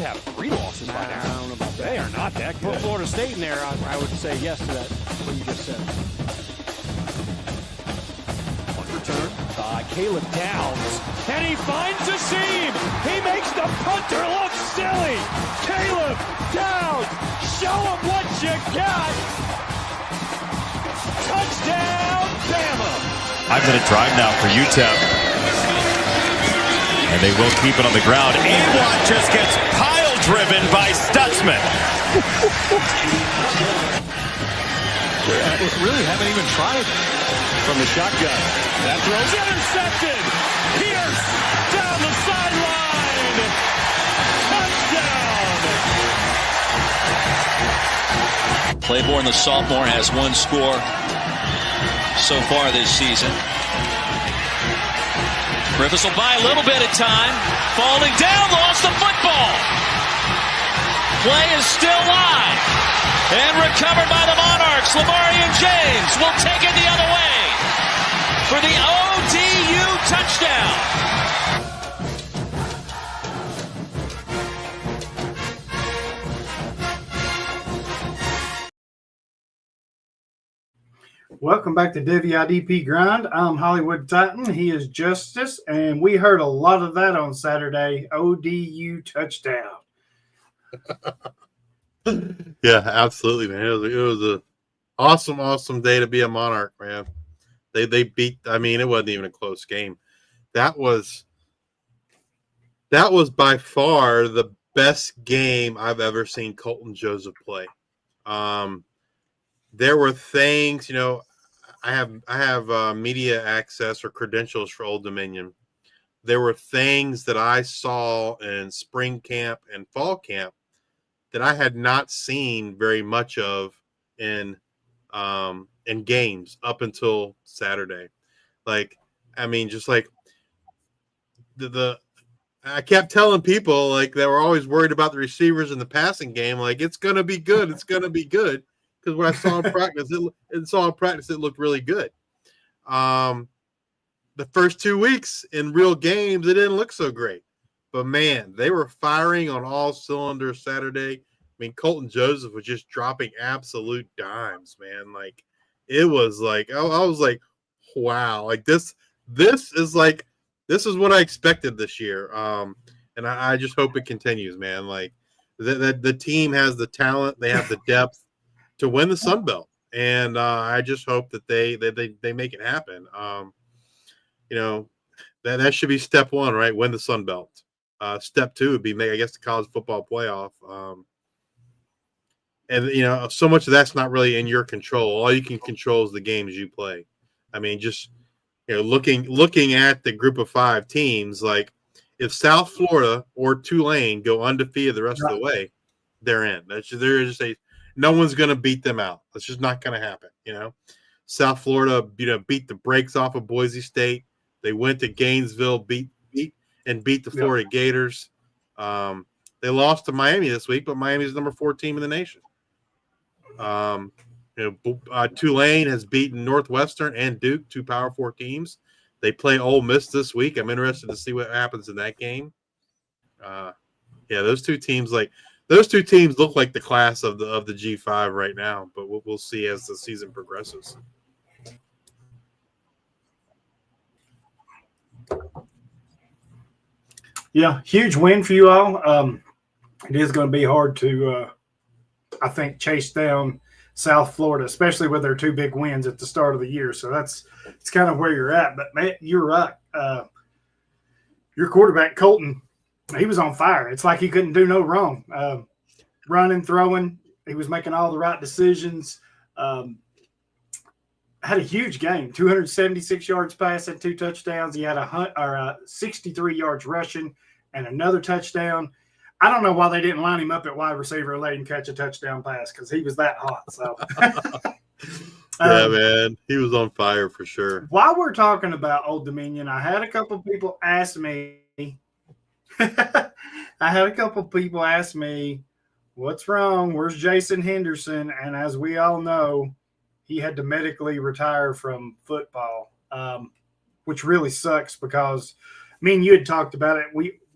should have 3 losses by now. I don't know about that. They are not that good. For Florida State in there, I would say yes to that, what you just said. On return by Caleb Downs. And he finds a seam. He makes the punter look silly. Caleb Downs, show him what you got. Touchdown, Bama. 5-minute drive now for UTEP. And they will keep it on the ground. Awad just gets pile-driven by Stutzman. Really haven't even tried from the shotgun. That throw's intercepted. Pierce down the sideline. Touchdown. Claiborne, the sophomore, has 1 score so far this season. Rivers will buy a little bit of time. Falling down, lost the football. Play is still live. And recovered by the Monarchs. Lamarian James will take it the other way for the ODU touchdown. Welcome back to Devy IDP Grind. I'm Hollywood Titan. He is Justice, and we heard a lot of that on Saturday. ODU touchdown. Yeah, absolutely, man. It was a awesome day to be a Monarch, man. They beat. I mean, it wasn't even a close game. That was by far the best game I've ever seen Colton Joseph play. There were things, you know. I have media access or credentials for Old Dominion. There were things that I saw in spring camp and fall camp that I had not seen very much of in games up until Saturday. Like, I mean, just like I kept telling people, like, they were always worried about the receivers in the passing game. Like, it's gonna be good. It's gonna be good. Because what I saw in practice, it looked really good. The first 2 weeks in real games, it didn't look so great. But, man, they were firing on all cylinders Saturday. I mean, Colton Joseph was just dropping absolute dimes, man. Like, it was like, I was like, wow. Like, this is what I expected this year. And I just hope it continues, man. Like, the team has the talent. They have the depth to win the Sun Belt, and I just hope that they make it happen. You know, that should be step 1, right? Win the Sun Belt. Step 2 would be make, I guess, the college football playoff. And you know, so much of that's not really in your control. All you can control is the games you play. I mean, just, you know, looking at the group of 5 teams, like if South Florida or Tulane go undefeated the rest of the way, they're in. No one's going to beat them out. It's just not going to happen, you know. South Florida, you know, beat the brakes off of Boise State. They went to Gainesville, beat the Florida Gators. They lost to Miami this week, but Miami's the number 4 team in the nation. Tulane has beaten Northwestern and Duke, 2 Power 4 teams. They play Ole Miss this week. I'm interested to see what happens in that game. Those two teams look like the class of the G5 right now, but we'll see as the season progresses. Yeah, huge win for you all. It is going to be hard to, I think, chase down South Florida, especially with their 2 big wins at the start of the year. So it's kind of where you're at. But, man, you're right. Your quarterback, Colton, he was on fire. It's like he couldn't do no wrong. Running, throwing, he was making all the right decisions. Had a huge game, 276 yards passing, 2 touchdowns. He had a 63 yards rushing and another touchdown. I don't know why they didn't line him up at wide receiver and let him catch a touchdown pass because he was that hot. So, yeah, man, he was on fire for sure. While we're talking about Old Dominion, I had a couple people ask me, what's wrong? Where's Jason Henderson? And as we all know, he had to medically retire from football, which really sucks because me and you had talked about it.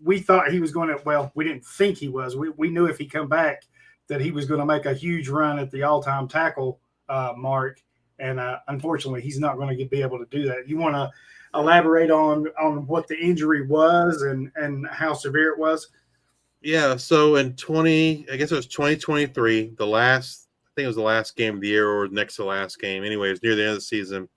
we thought he was going to. Well, we didn't think he was. We knew if he come back that he was going to make a huge run at the all-time tackle mark, and unfortunately, he's not going to be able to do that. You want to elaborate on what the injury was and how severe it was? Yeah, so in 2023, I think it was the last game of the year or next to the last game. Anyway, it was near the end of the season.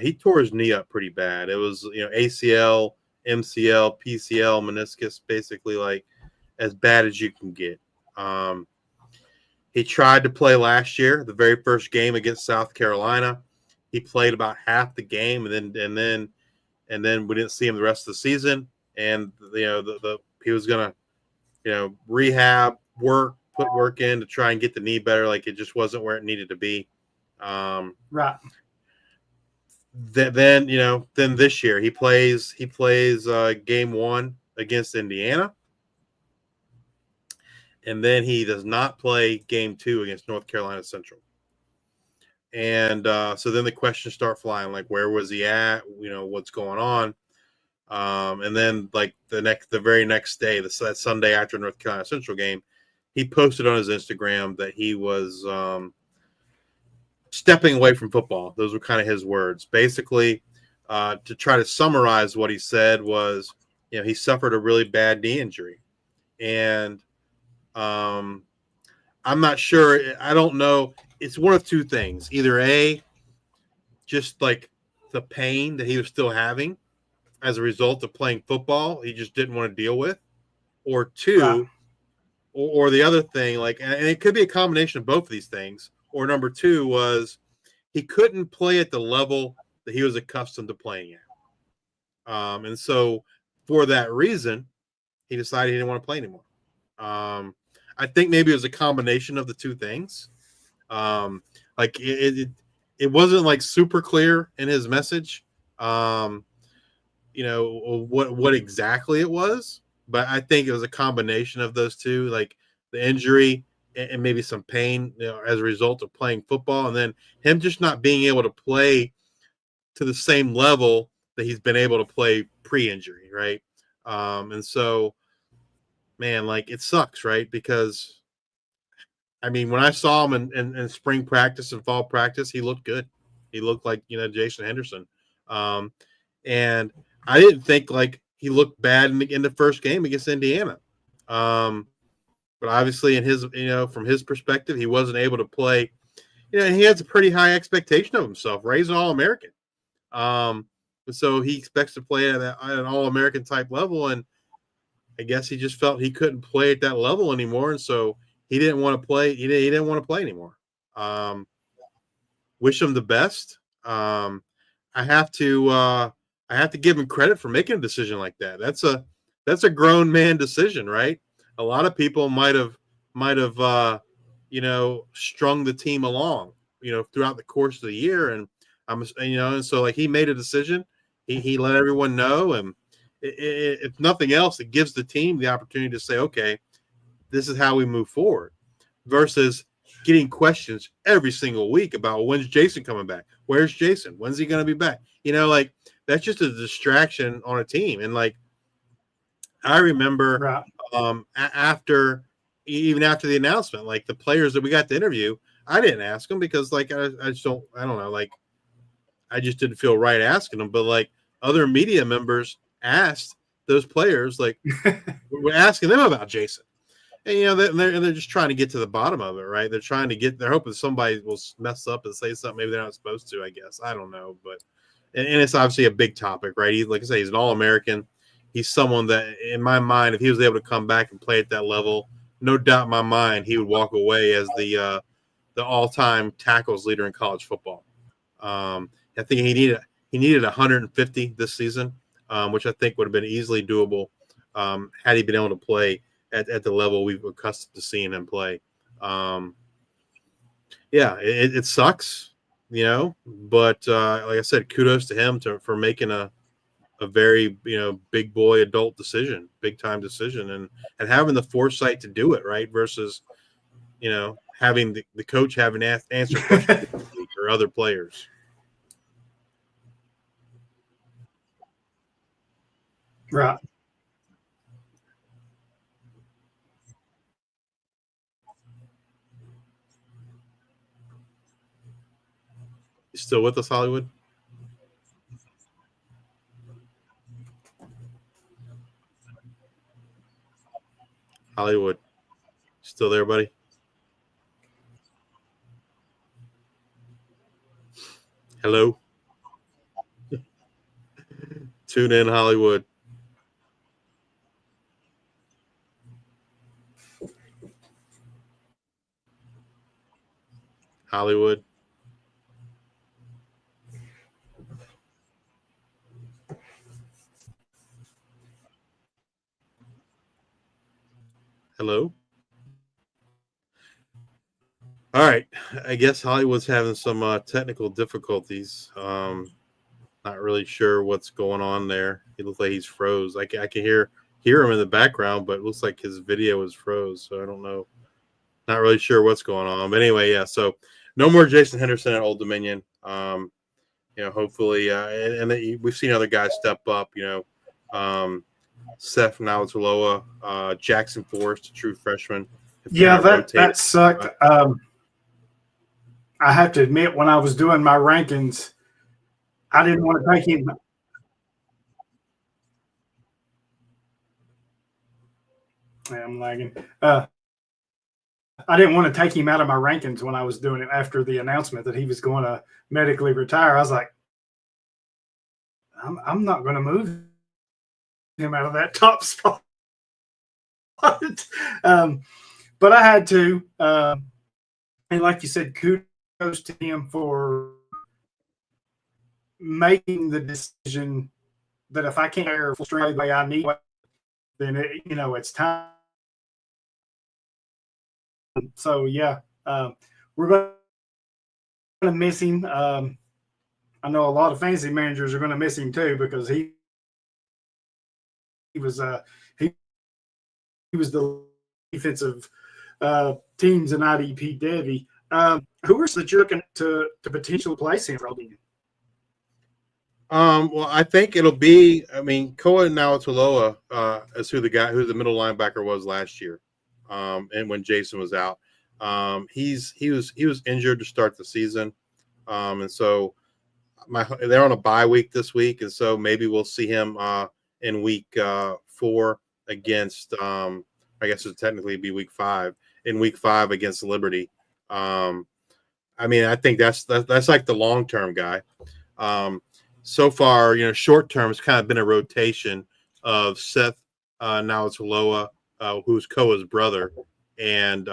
He tore his knee up pretty bad. It was, ACL, MCL, PCL, meniscus, basically like as bad as you can get. He tried to play last year, the very first game against South Carolina. He played about half the game, and then we didn't see him the rest of the season. And he was gonna, rehab, put work in to try and get the knee better. Like it just wasn't where it needed to be. Right. Then this year he plays game 1 against Indiana. And then he does not play game 2 against North Carolina Central. And so then the questions start flying, like where was he at? What's going on? And then like the very next day, that Sunday after North Carolina Central game, he posted on his Instagram that he was stepping away from football. Those were kind of his words. Basically, to try to summarize what he said was, he suffered a really bad knee injury. And I'm not sure. I don't know. It's one of two things. Either A, just like the pain that he was still having as a result of playing football, he just didn't want to deal with. Or two, Right. or the other thing, and it could be a combination of both of these things. Or number 2 was he couldn't play at the level that he was accustomed to playing at. And so for that reason, he decided he didn't want to play anymore. I think maybe it was a combination of the two things. It wasn't like super clear in his message, what exactly it was, but I think it was a combination of those two, like the injury and maybe some pain, as a result of playing football, and then him just not being able to play to the same level that he's been able to play pre-injury, right? And so, man, like it sucks, right? Because when I saw him in spring practice and fall practice, he looked good. He looked like, Jason Henderson. And I didn't think like he looked bad in the first game against Indiana. But obviously in his, from his perspective, he wasn't able to play, and he has a pretty high expectation of himself, right? He's an All-American. So he expects to play at an All-American type level. And I guess he just felt he couldn't play at that level anymore. And so he didn't want to play. He didn't want to play anymore. Wish him the best. I have to give him credit for making a decision like that. That's a grown man decision, right? A lot of people might have strung the team along, throughout the course of the year. And and so like he made a decision. He let everyone know, and if nothing else, it gives the team the opportunity to say, okay, this is how we move forward, versus getting questions every single week about when's Jason coming back? Where's Jason? When's he going to be back? Like that's just a distraction on a team. And like, I remember Right. After the announcement, like the players that we got to interview, I didn't ask them because like, I don't know. Like I just didn't feel right asking them, but like other media members asked those players, like we're asking them about Jason. And they're just trying to get to the bottom of it, right? They're hoping somebody will mess up and say something maybe they're not supposed to, I guess. I don't know, but and it's obviously a big topic, right? Like I say, he's an All-American. He's someone that, in my mind, if he was able to come back and play at that level, no doubt in my mind he would walk away as the all-time tackles leader in college football. I think he needed 150 this season, which I think would have been easily doable had he been able to play at the level we've accustomed to seeing him play. It sucks, but like I said, kudos to him for making a very, big boy adult decision, big time decision, and having the foresight to do it, right? Versus, having the coach having answer questions or other players. Right. You still with us, Hollywood? Hollywood. Still there, buddy? Hello? Tune in, Hollywood. Hollywood. Hello? All right. I guess Hollywood's having some technical difficulties. Not really sure what's going on there. He looks like he's froze. I can hear him in the background, but it looks like his video is froze. So I don't know. Not really sure what's going on. But anyway, yeah. So no more Jason Henderson at Old Dominion. Hopefully, we've seen other guys step up. Seth Nauataloa, Jackson Forrest, a true freshman. Yeah, that sucked. I have to admit, when I was doing my rankings, I didn't want to take him. I'm lagging. I didn't want to take him out of my rankings when I was doing it after the announcement that he was going to medically retire. I was like, I'm not going to move him out of that top spot. But I had to. And like you said, kudos to him for making the decision that if I can't hire full strength the way I need, then it's time. So yeah, we're going to miss him. I know a lot of fantasy managers are going to miss him too, because he was the defensive teams in IDP Devy. Who are that you're looking to potentially place him? Well, I think it'll be. I mean, Koa Nauataloa is who the middle linebacker was last year, and when Jason was out, he was injured to start the season, and so they're on a bye week this week, and so maybe we'll see him in week 4 against. I guess it'd technically be week 5. In week 5 against Liberty. I mean, I think that's like the long term guy. So far, short term, it's kind of been a rotation of Seth Nauataloa, who's Koa's brother, and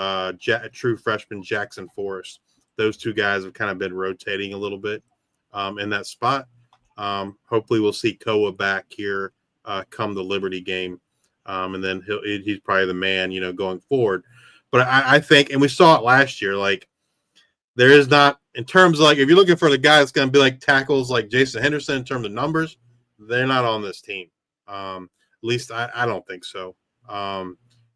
true freshman Jackson Forrest. Those two guys have kind of been rotating a little bit in that spot. Hopefully, we'll see Koa back here come the Liberty game, and then he's probably the man, going forward. But I think, and we saw it last year, like there is not, in terms of like, if you're looking for the guy that's going to be like tackles like Jason Henderson in terms of numbers, they're not on this team. At least I don't think so.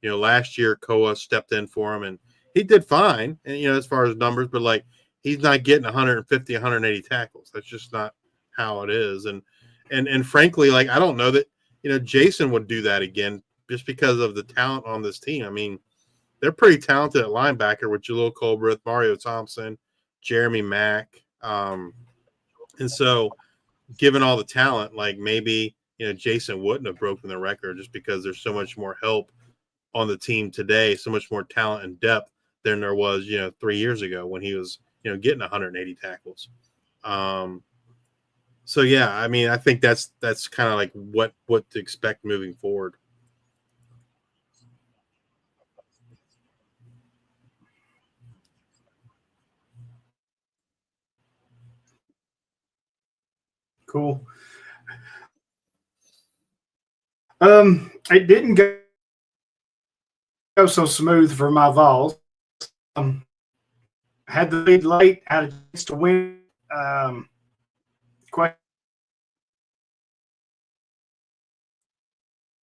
Last year Koa stepped in for him and he did fine, and as far as numbers, but like he's not getting 150, 180 tackles. That's just not how it is. And frankly, like I don't know that Jason would do that again just because of the talent on this team. I mean, they're pretty talented at linebacker with Jalil Colbreth, Mario Thompson, Jeremy Mack. And so given all the talent, like maybe, Jason wouldn't have broken the record just because there's so much more help on the team today, so much more talent and depth than there was, 3 years ago when he was, getting 180 tackles. So yeah, I mean, I think that's kind of like what to expect moving forward. Cool. It didn't go so smooth for my Vols. Had the lead late, had a chance to win.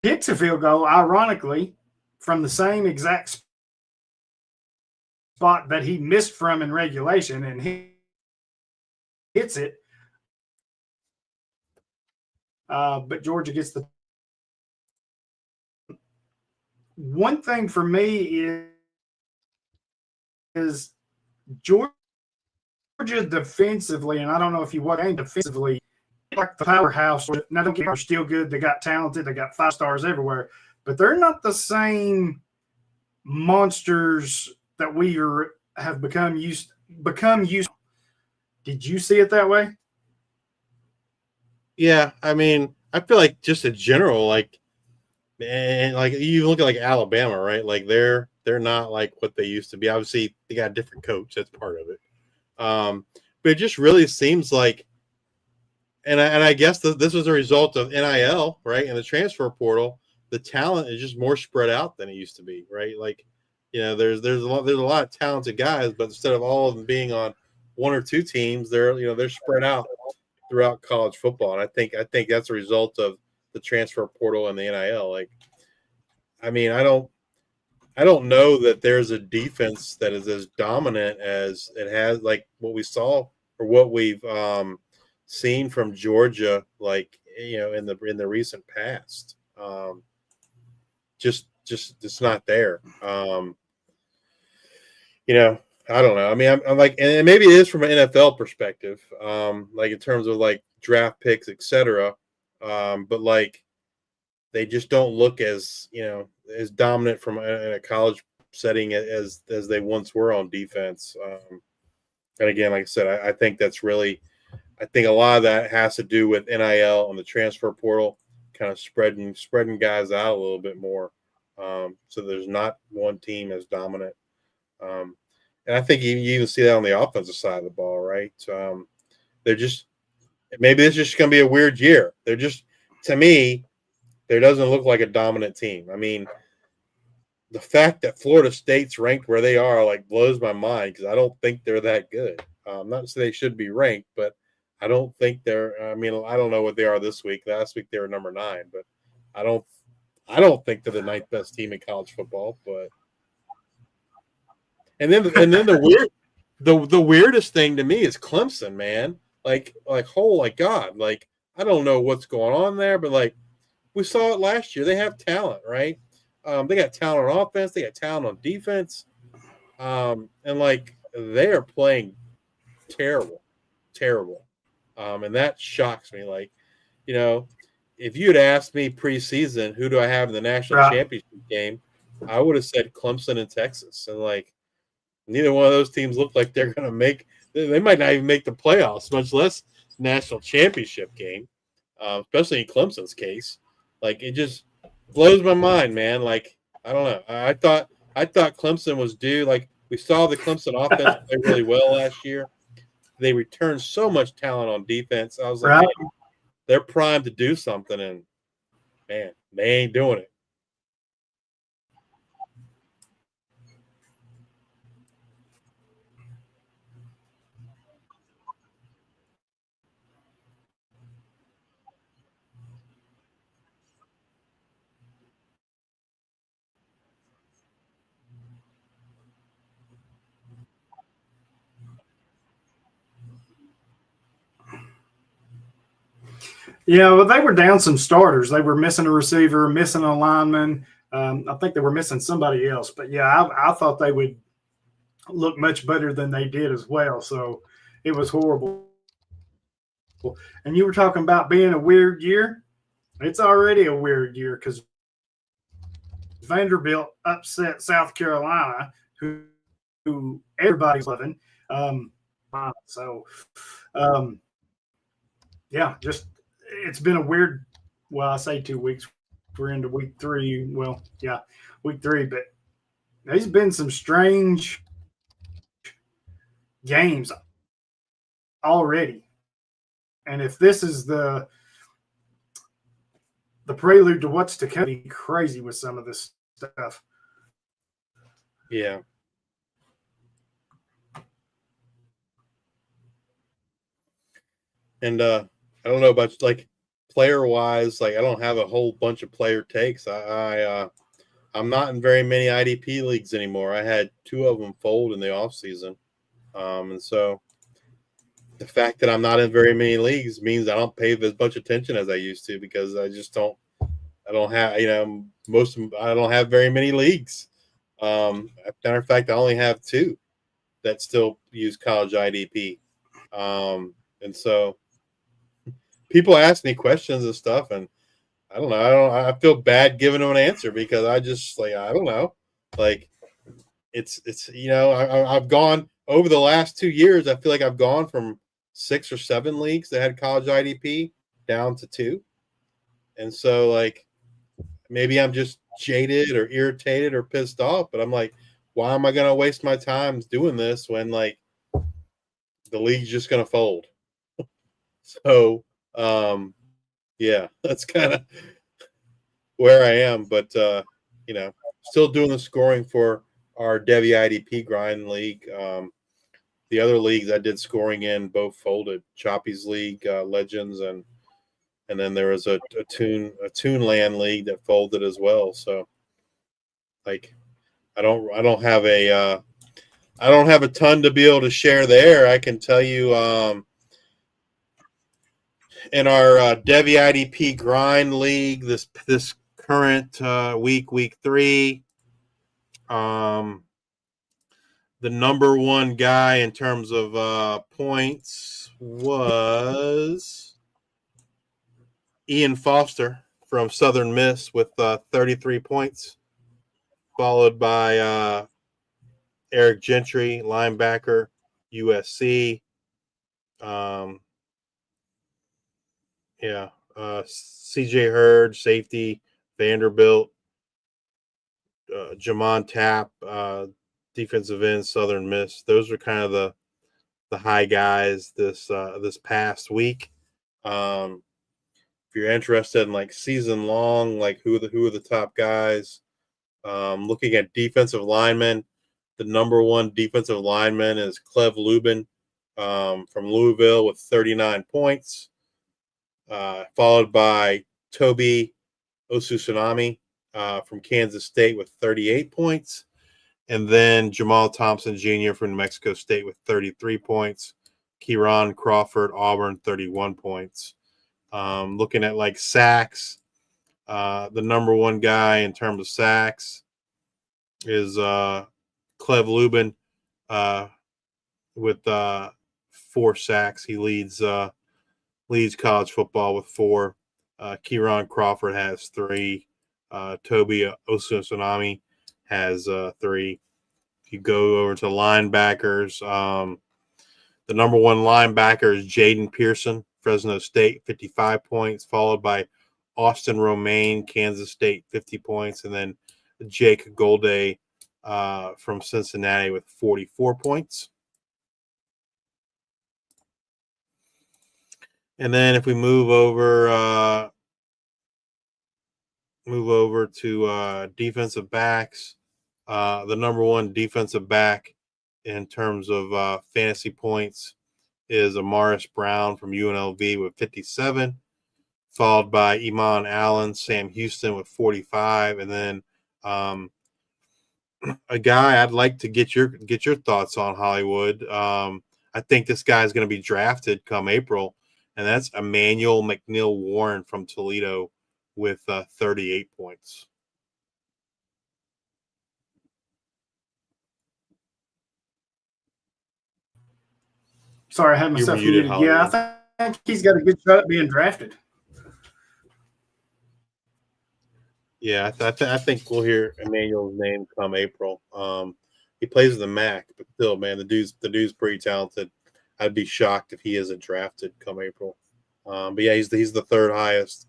Hits a field goal, ironically, from the same exact spot that he missed from in regulation, and he hits it. But Georgia gets the. One thing for me is Georgia Georgia defensively, and I don't know if you watch game defensively, like the powerhouse. Now, don't get me wrong, they're still good. They got talented. They got 5 stars everywhere, but they're not the same monsters that we have become used. Did you see it that way? Yeah, I mean, I feel like just in general, like, and like you look at like Alabama, right? Like they're not like what they used to be. Obviously, they got a different coach. That's part of it. But it just really seems like, and I guess this was a result of NIL, right? And the transfer portal, the talent is just more spread out than it used to be, right? Like, you know, there's a lot of talented guys, but instead of all of them being on 1 or 2 teams, they're spread out throughout college football. And I think that's a result of the transfer portal and the NIL. Like, I mean, I don't know that there's a defense that is as dominant as it has, like what we saw or what we've seen from Georgia, like, you know, in the recent past. Just it's not there. You know, I don't know. I mean, I'm like, and maybe it is from an NFL perspective, like in terms of like draft picks, etc. But like, they just don't look as, you know, as dominant from in a college setting as they once were on defense. And again, like I said, I think that's really, I think a lot of that has to do with NIL and the transfer portal kind of spreading guys out a little bit more. So there's not one team as dominant. And I think you even see that on the offensive side of the ball, right? They're just, maybe it's just going to be a weird year. They're just, to me, there doesn't look like a dominant team. I mean, the fact that Florida State's ranked where they are like blows my mind because I don't think they're that good. Not to say they should be ranked, but I don't think they're. I mean, I don't know what they are this week. Last week they were number 9, but I don't think they're the 9th best team in college football. But and then the weirdest thing to me is Clemson, man. Like oh my God, like I don't know what's going on there, but like we saw it last year. They have talent, right? They got talent on offense. They got talent on defense. And like they are playing terrible. And that shocks me. Like, you know, if you had asked me preseason, who do I have in the national championship game, I would have said Clemson and Texas. And like, neither one of those teams look like they're going to make, they might not even make the playoffs, much less national championship game, especially in Clemson's case. Like, it just blows my mind, man. Like, I don't know. I thought Clemson was due. Like, we saw the Clemson offense play really well last year. They returned so much talent on defense. I was like, man, they're primed to do something, and man, they ain't doing it. Yeah, well, they were down some starters. They were missing a receiver, missing a lineman. I think they were missing somebody else. But yeah, I thought they would look much better than they did as well. So it was horrible. And you were talking about being a weird year. It's already a weird year because Vanderbilt upset South Carolina, who everybody's loving. Yeah, just it's been a weird. Well, I say 2 weeks. We're into week 3. Well, yeah, week 3. But there's been some strange games already. And if this is the prelude to what's to come, be crazy with some of this stuff. Yeah. And I don't know about like player wise, like I don't have a whole bunch of player takes. I'm not in very many IDP leagues anymore. I had 2 of them fold in the off season. And so the fact that I'm not in very many leagues means I don't pay as much attention as I used to because I don't have, you know, I don't have very many leagues. Matter of fact, I only have 2 that still use college IDP. And so people ask me questions and stuff, and I don't know. I feel bad giving them an answer because I just like I don't know. Like it's I've gone over the last 2 years. I feel like I've gone from 6 or 7 leagues that had college IDP down to 2, and so like maybe I'm just jaded or irritated or pissed off. But I'm like, why am I going to waste my time doing this when like the league's just going to fold? So yeah, that's kind of where I am, but still doing the scoring for our Devy IDP Grind League. The other leagues I did scoring in both folded. Choppy's League, Legends, and then there was a Toon Land League that folded as well. So, like, I don't have a ton to be able to share there. I can tell you, in our Devy IDP Grind League, this current week 3, the number one guy in terms of points was Ian Foster from Southern Miss with 33 points, followed by Eric Gentry, linebacker, USC. CJ Hurd, safety, Vanderbilt. Jamon Tapp, defensive end, Southern Miss. Those are kind of the high guys this past week. If you're interested in like season long, like who are the top guys, looking at defensive linemen, the number one defensive lineman is Clev Lubin from Louisville with 39 points, followed by Toby Osusanami from Kansas State with 38 points. And then Jamal Thompson Jr. from New Mexico State with 33 points. Kieran Crawford, Auburn, 31 points. Looking at like sacks, the number one guy in terms of sacks is Clev Lubin with 4 sacks. He leads college football with 4. Kieran Crawford has 3. Toby Osusanami has 3. If you go over to linebackers, the number one linebacker is Jaden Pearson, Fresno State, 55 points, followed by Austin Romaine, Kansas State, 50 points, and then Jake Golday from Cincinnati with 44 points. And then if we move over to defensive backs, the number one defensive back in terms of fantasy points is Amaris Brown from UNLV with 57, followed by Iman Allen, Sam Houston with 45, and then a guy I'd like to get your thoughts on, Hollywood. I think this guy is going to be drafted come April, and that's Emmanuel McNeil Warren from Toledo with 38 points. Sorry, I had myself muted. Yeah, I think he's got a good shot at being drafted. Yeah, I think we'll hear Emmanuel's name come April. He plays in the MAC, but still, man, the dude's pretty talented. I'd be shocked if he isn't drafted come April. But yeah, he's the third highest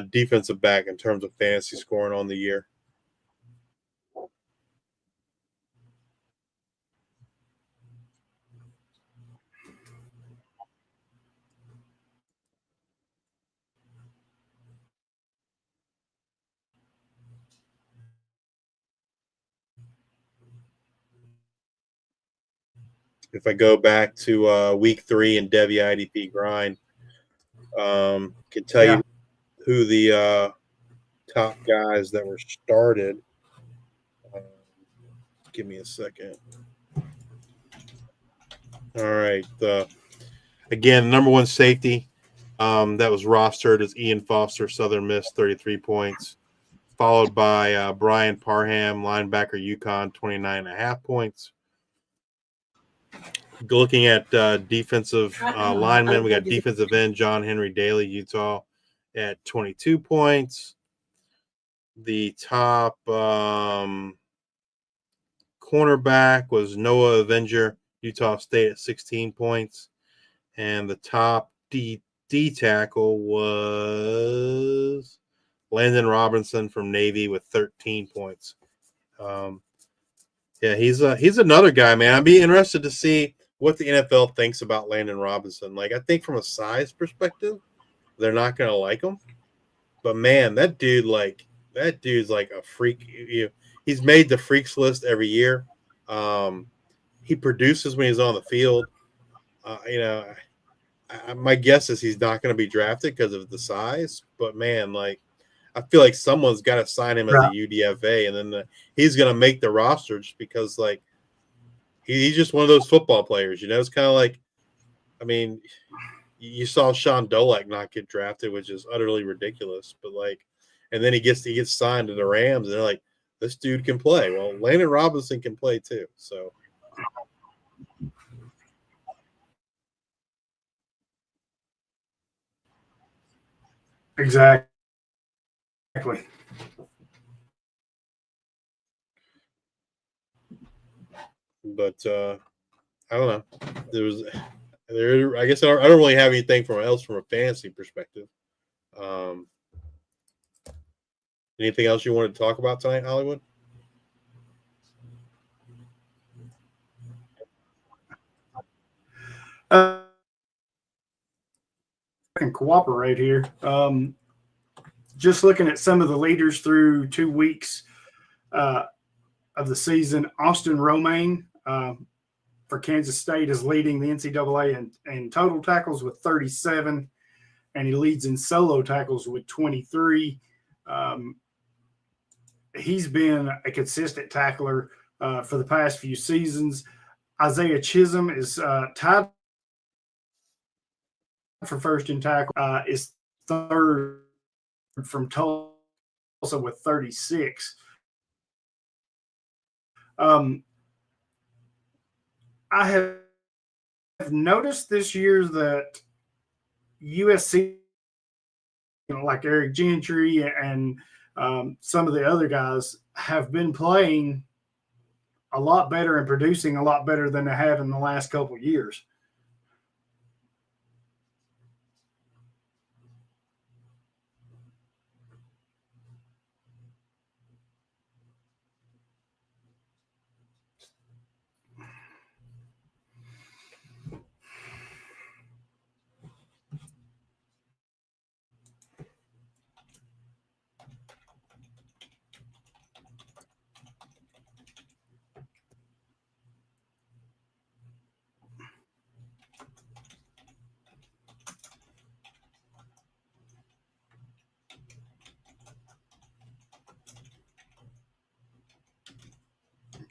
defensive back in terms of fantasy scoring on the year. If I go back to week 3 in Devy IDP Grind, can tell you who the top guys that were started. Give me a second. All right. Again, number one safety that was rostered is Ian Foster, Southern Miss, 33 points, followed by Brian Parham, linebacker, UConn, 29.5 points. Looking at defensive linemen, we got defensive end John Henry Daly, Utah, at 22 points. The top cornerback was Noah Avenger, Utah State, at 16 points. And the top D tackle was Landon Robinson from Navy with 13 points. Yeah, he's another guy, man. I'd be interested to see what the NFL thinks about Landon Robinson. Like, I think from a size perspective, they're not going to like him. But man, that dude's like a freak. He's made the freaks list every year. He produces when he's on the field. My guess is he's not going to be drafted because of the size. But man, like, I feel like someone's got to sign him as a UDFA, and then he's going to make the roster just because, like, he's just one of those football players. It's kind of like, I mean, you saw Sean Dolak not get drafted, which is utterly ridiculous. But like, and then he gets signed to the Rams, and they're like, this dude can play. Well, Landon Robinson can play too. So. Exactly. But I don't know. I guess I don't really have anything from a fantasy perspective. Anything else you wanted to talk about tonight, Hollywood? I can cooperate here. Just looking at some of the leaders through 2 weeks of the season, Austin Romaine for Kansas State is leading the NCAA in total tackles with 37, and he leads in solo tackles with 23. He's been a consistent tackler for the past few seasons. Isaiah Chisholm is tied for first in tackle, is third from Tulsa with 36. I have noticed this year that USC, like Eric Gentry and some of the other guys, have been playing a lot better and producing a lot better than they have in the last couple of years.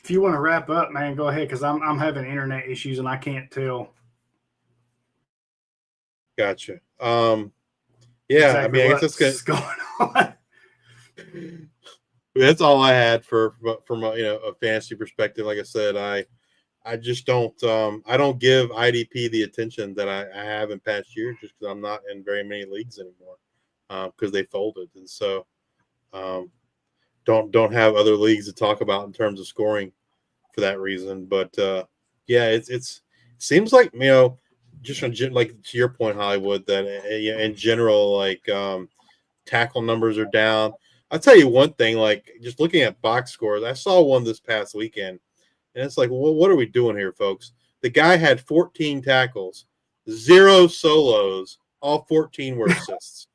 If you want to wrap up, man, go ahead, because I'm having internet issues and I can't tell. Gotcha. Yeah, exactly. I mean, I guess that's going on. That's all I had from a fantasy perspective. Like I said, I just don't I don't give IDP the attention that I have in past years, just because I'm not in very many leagues anymore because they folded, and so don't have other leagues to talk about in terms of scoring for that reason. But yeah, it seems like, just like to your point, Hollywood, that in general, like tackle numbers are down. I'll tell you one thing, like just looking at box scores, I saw one this past weekend, and it's like, well, what are we doing here, folks? The guy had 14 tackles, 0 solos, all 14 were assists.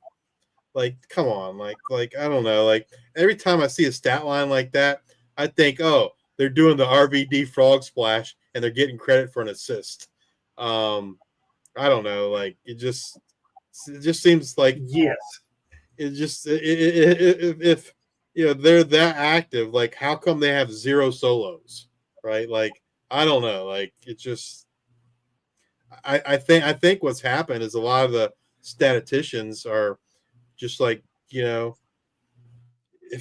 Like, come on, like I don't know, like every time I see a stat line like that, I think, oh, they're doing the RVD frog splash and they're getting credit for an assist. I don't know, like it just seems like, yes. It just if they're that active, like how come they have 0 solos, right? Like I don't know, like it just I think what's happened is a lot of the statisticians are just like, if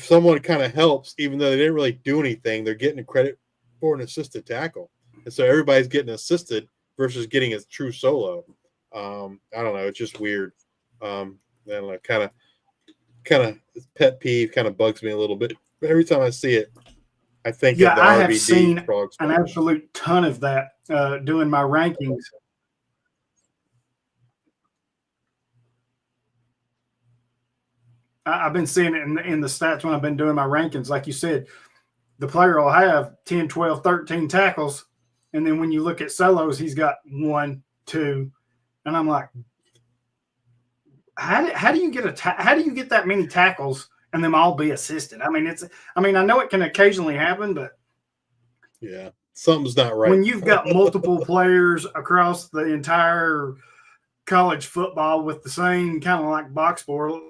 someone kind of helps, even though they didn't really do anything, they're getting credit for an assisted tackle, and so everybody's getting assisted versus getting a true solo. I don't know. It's just weird. I don't know. Kind of pet peeve. Kind of bugs me a little bit. But every time I see it, I think of the I have RVD seen frog an splash. absolute ton of that doing my rankings. I've been seeing it in the stats when I've been doing my rankings. Like you said, the player will have 10, 12, 13 tackles. And then when you look at solos, he's got 1, 2. And I'm like, how do you get how do you get that many tackles and them all be assisted? I mean, I know it can occasionally happen, but yeah, something's not right. When you've got multiple players across the entire college football with the same kind of like box score,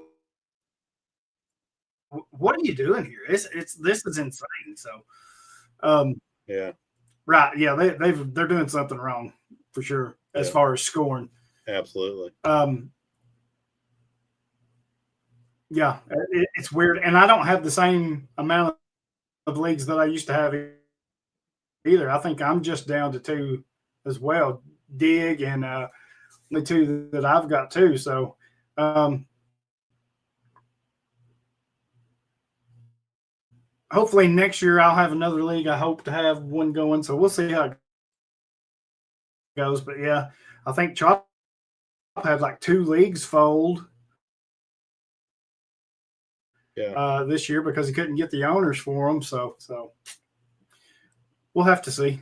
what are you doing here? This is insane. So, yeah, right, yeah, they're doing something wrong for sure as far as scoring. Absolutely. Yeah, it's weird, and I don't have the same amount of leagues that I used to have either. I think I'm just down to 2 as well, Dig and the 2 that I've got too. So, hopefully next year I'll have another league. I hope to have one going. So we'll see how it goes. But yeah, I think Chop had like 2 leagues fold. Yeah. This year because he couldn't get the owners for them. So we'll have to see.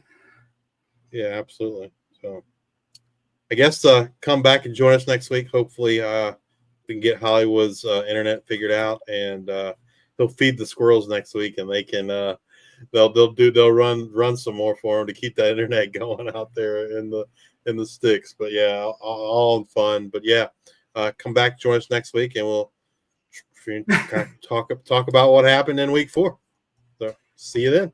Yeah, absolutely. So I guess come back and join us next week. Hopefully we can get Hollywood's internet figured out, and he'll feed the squirrels next week, and they can they'll run some more for him to keep that internet going out there in the sticks. But yeah, all in fun. But yeah, come back, join us next week, and we'll talk about what happened in week 4. So see you then.